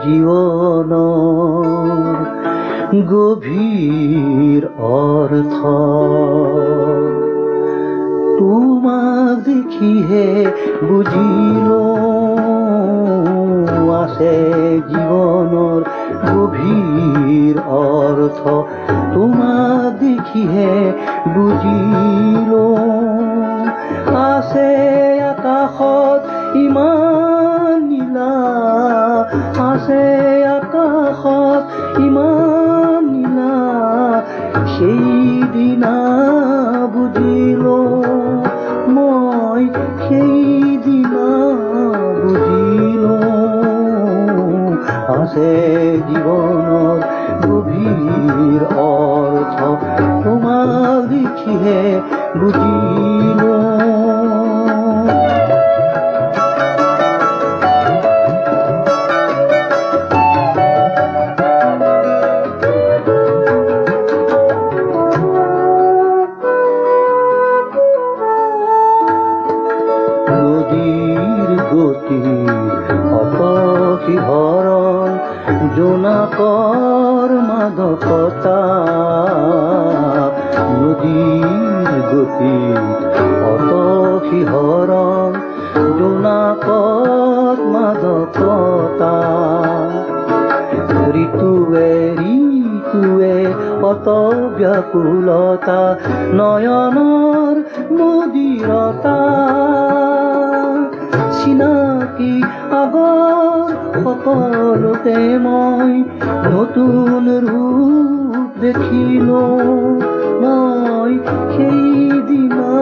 জীৱনৰ গভীৰ অৰ্থ তোমাক দেখিহে বুজিলো আছে জীৱনৰ গভীৰ অৰ্থ তোমাক দেখিহে বুজিলো আছে আকাশত ইমান নীলা আছে আকাশত ইমান নীলা সেইদিনা বুজিলো মই সেইদিনা বুজিলো আছে জীৱনৰ গভীৰ অৰ্থ তোমাক দেখিহে বুজিলো গতি অতসিহৰণ জোনাকৰ মাদকতা নদীৰ গতি অতসিহৰণ জোনাকৰ মাদকতা ঋতুৱে অত ব্যাকুলতা নয়নৰ মদিৰতা চিনাকি আগৰ সকলোতে মই নতুন ৰূপ দেখিলো মই সেইদিনা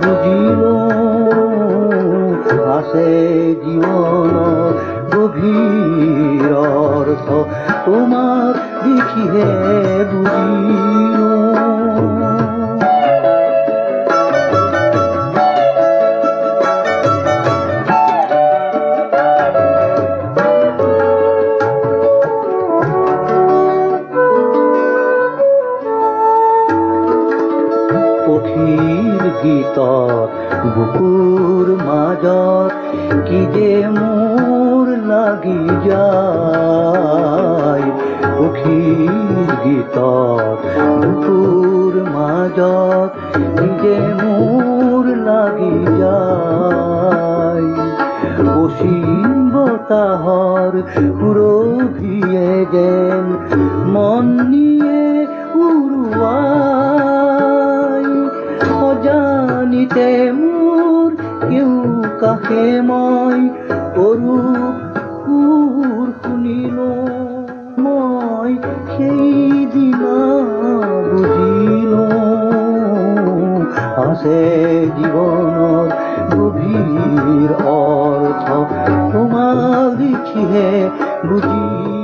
বুজিলো আছে জীৱনৰ গভীৰ অৰ্থ তোমাক দেখিহে বুজিলো পক্ষীৰ গীতত বুকুৰ মাজত কি যে মোৰ লাগি যায় পক্ষীৰ গীতত বুকুৰ মাজত কি যে মোৰ লাগি যায় অসীম বতাহৰ সুৰভিয়ে যেন মন নিয়ে উৰুৱাই অজানিতে মোৰ কেউ কাষে মই অৰূপ সুৰ শুনিলো মই সেইদিনা বুজিলো আছে জীৱনৰ গভীৰ অৰ্থ তোমাক দেখিহে বুজি